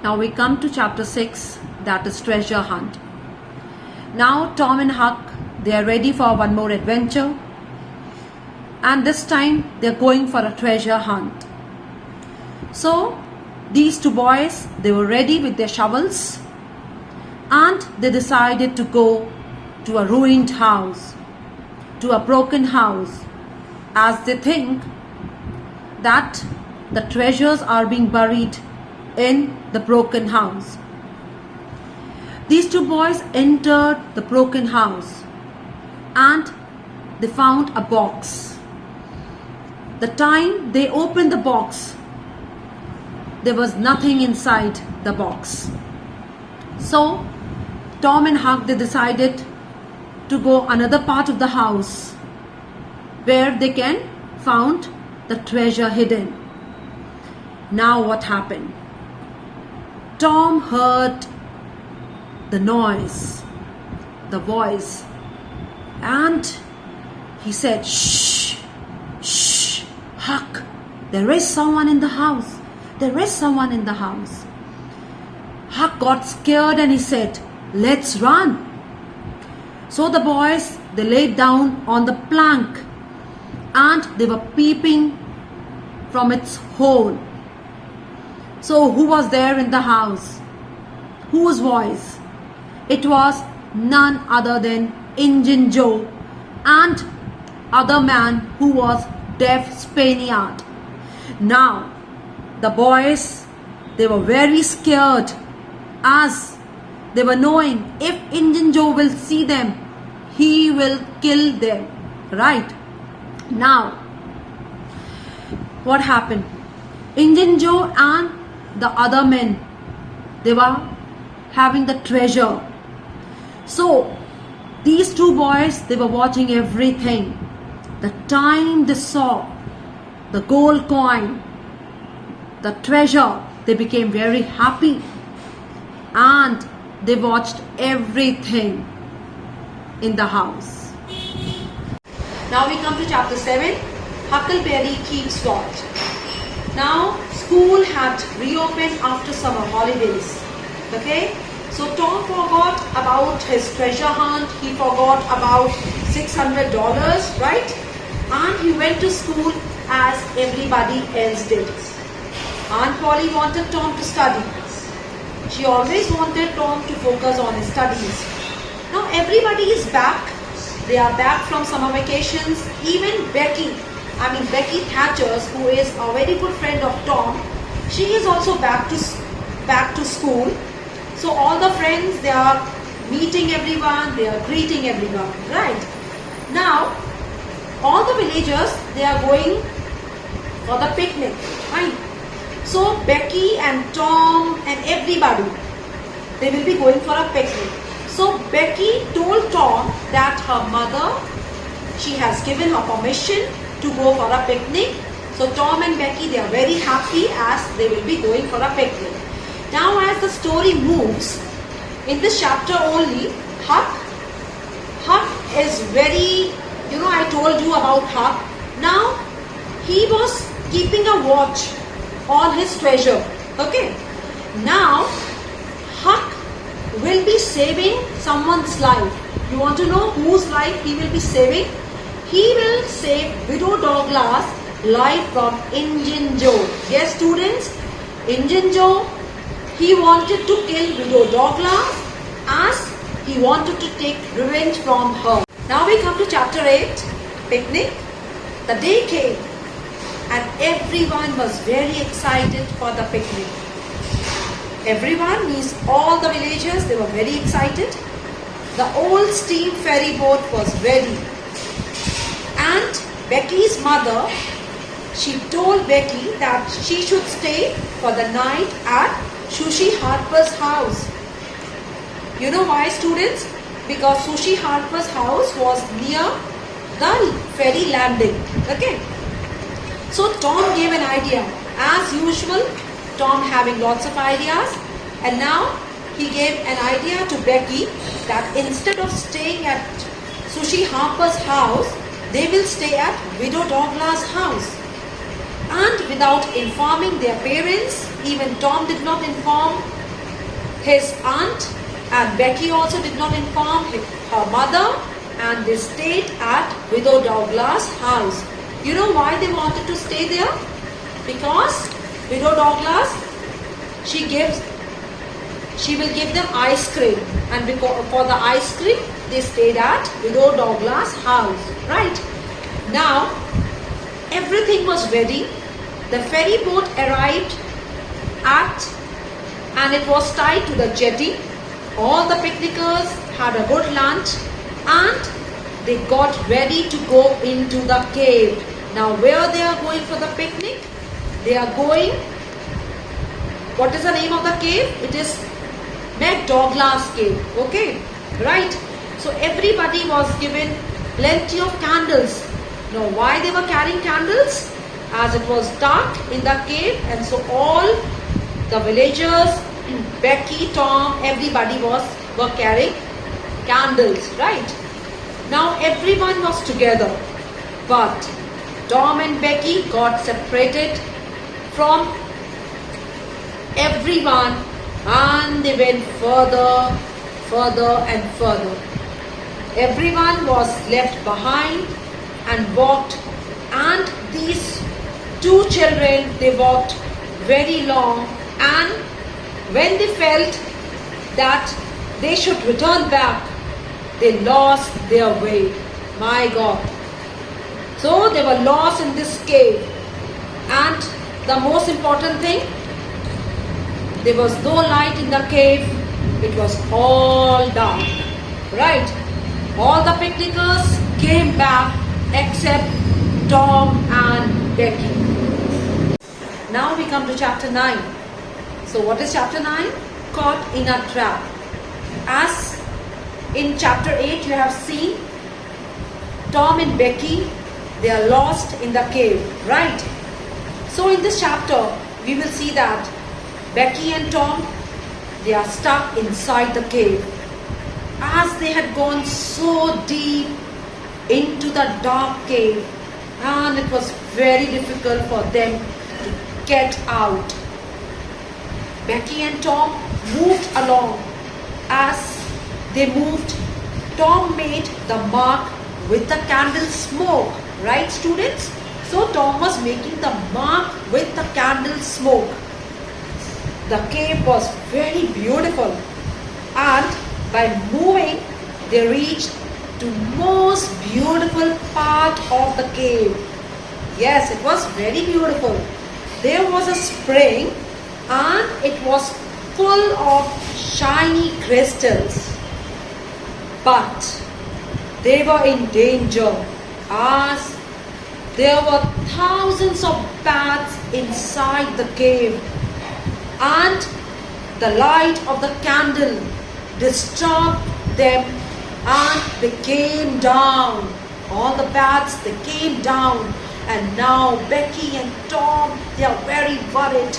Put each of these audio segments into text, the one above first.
Now we come to chapter 6, that is treasure hunt. Now Tom and Huck, they are ready for one more adventure, and this time they are going for a treasure hunt. So these two boys, they were ready with their shovels, and they decided to go to a ruined house, to a broken house, as they think that the treasures are being buried in the broken house. These two boys entered the broken house and they found a box. The time they opened the box, there was nothing inside the box. So Tom and Huck, they decided to go another part of the house where they can find the treasure hidden. Now what happened? Tom heard the noise, the voice, and he said, "Shh, shh, Huck, there is someone in the house. There is someone in the house." Huck got scared and he said, "Let's run." So the boys, they laid down on the plank and they were peeping from its hole. So who was there in the house? Whose voice? It was none other than Injun Joe and other man who was deaf Spaniard. Now the boys, they were very scared, as they were knowing if Injun Joe will see them, he will kill them, right? Now what happened? Injun Joe and the other men, they were having the treasure. So these two boys, they were watching everything. The time they saw the gold coin, the treasure, they became very happy and they watched everything in the house. Now we come to chapter 7, Huckleberry Keeps Watch. Now school had reopened after summer holidays. Okay, so Tom forgot about his treasure hunt. He forgot about $600, right? And he went to school as everybody else did. Aunt Polly wanted Tom to study. She always wanted Tom to focus on his studies. Now everybody is back. They are back from summer vacations. Even Becky Thatchers, who is a very good friend of Tom, she is also back to school. So all the friends, they are meeting everyone, they are greeting everyone, right? Now all the villagers, they are going for the picnic, right? So Becky and Tom and everybody, they will be going for a picnic. So Becky told Tom that her mother, she has given her permission to go for a picnic. So Tom and Becky, they are very happy as they will be going for a picnic. Now as the story moves, in this chapter only, Huck is very, I told you about Huck. Now he was keeping a watch on his treasure. Okay. Now Huck will be saving someone's life. You want to know whose life he will be saving? He will save Widow Douglas' life from Injun Joe. Yes, students, Injun Joe, he wanted to kill Widow Douglas as he wanted to take revenge from her. Now we come to chapter 8, picnic. The day came and everyone was very excited for the picnic. Everyone means all the villagers, they were very excited. The old steam ferry boat was ready. And Becky's mother, she told Becky that she should stay for the night at Sushi Harper's house. You know why, students? Because Sushi Harper's house was near the ferry landing. Okay. So Tom gave an idea. As usual, Tom having lots of ideas. And now he gave an idea to Becky that instead of staying at Sushi Harper's house, they will stay at Widow Douglas' house. And without informing their parents, even Tom did not inform his aunt, and Becky also did not inform her mother, and they stayed at Widow Douglas' house. You know why they wanted to stay there? Because Widow Douglas, she will give them ice cream, and for the ice cream they stayed at Widow Douglas' house. Right now, everything was ready. The ferry boat arrived and it was tied to the jetty. All the picnickers had a good lunch and they got ready to go into the cave. Now where they are going for the picnic? They are going, what is the name of the cave? It is McDouglas Cave. Okay, right. So everybody was given plenty of candles. Now why they were carrying candles? As it was dark in the cave, and so all the villagers, Becky, Tom, everybody were carrying candles, right? Now everyone was together, but Tom and Becky got separated from everyone, and they went further and further. Everyone was left behind and walked, and these two children, they walked very long, and when they felt that they should return back, they lost their way. My God. So they were lost in this cave, and the most important thing, there was no light in the cave. It was all dark, right? All the picnickers came back except Tom and Becky. Now we come to chapter 9. So what is chapter 9? Caught in a trap. As in chapter 8 you have seen, Tom and Becky, they are lost in the cave, right? So in this chapter we will see that Becky and Tom, they are stuck inside the cave. As they had gone so deep into the dark cave, and it was very difficult for them to get out. Becky and Tom moved along. As they moved, Tom made the mark with the candle smoke, right students? So Tom was making the mark with the candle smoke. The cave was very beautiful, and by moving they reached to most beautiful part of the cave. Yes, it was very beautiful. There was a spring and it was full of shiny crystals. But they were in danger as there were thousands of bats inside the cave, and the light of the candle disturbed them, and they came down. All the bats, they came down, and now Becky and Tom, they are very worried.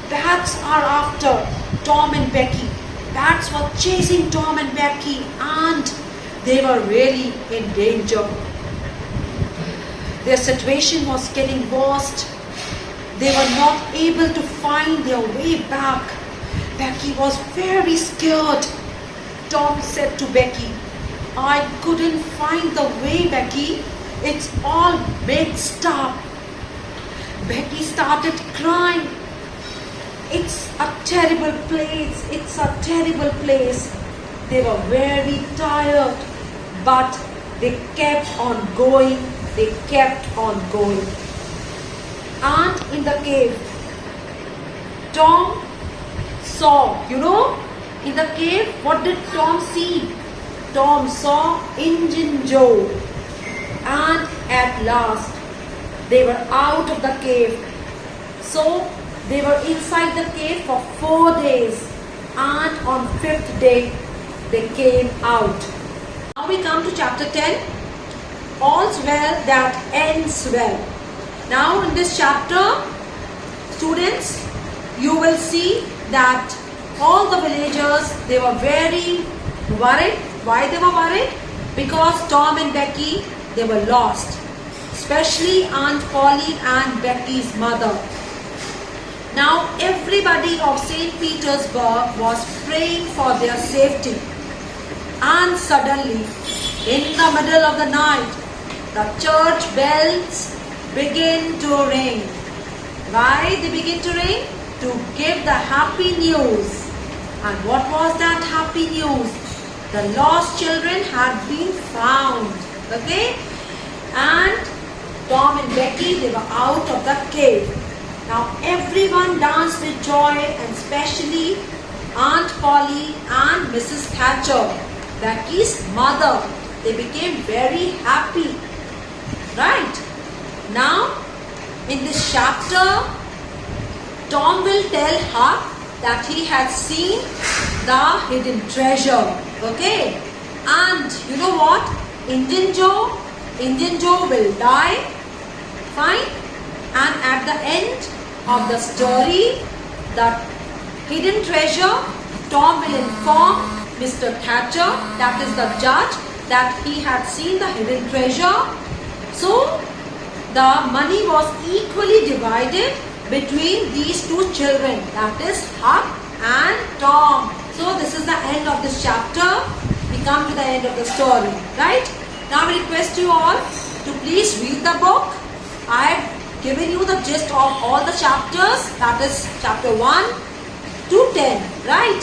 Bats are after Tom and Becky. Bats were chasing Tom and Becky, and they were really in danger. Their situation was getting worse. They were not able to find their way back. Becky was very scared. Tom said to Becky, "I couldn't find the way, Becky. It's all mixed up." Becky started crying. "It's a terrible place. It's a terrible place." They were very tired, but they kept on going. They kept on going. And in the cave, Tom saw, in the cave, what did Tom see? Tom saw Injun Joe. And at last, they were out of the cave. So, they were inside the cave for 4 days. And on 5th day, they came out. Now we come to chapter 10. All's well that ends well. Now in this chapter, students, you will see that all the villagers, they were very worried. Why they were worried? Because Tom and Becky, they were lost. especially Aunt Polly and Becky's mother. Now everybody of St. Petersburg was praying for their safety. And suddenly, in the middle of the night, the church bells begin to ring. Why they begin to ring? To give the happy news. And what was that happy news? The lost children had been found. Okay? And Tom and Becky, they were out of the cave. Now everyone danced with joy, and especially Aunt Polly and Mrs. Thatcher, Becky's mother. They became very happy. Right? Now, in this chapter, Tom will tell Huck that he had seen the hidden treasure. Okay? And you know what? Indian Joe will die. Fine? And at the end of the story, the hidden treasure, Tom will inform Mr. Thatcher, that is the judge, that he had seen the hidden treasure. So, the money was equally divided between these two children, that is Huck and Tom. So, this is the end of this chapter. We come to the end of the story, right? Now, I request you all to please read the book. I have given you the gist of all the chapters, that is chapter 1 to 10, right?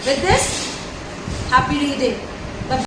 With this, happy reading.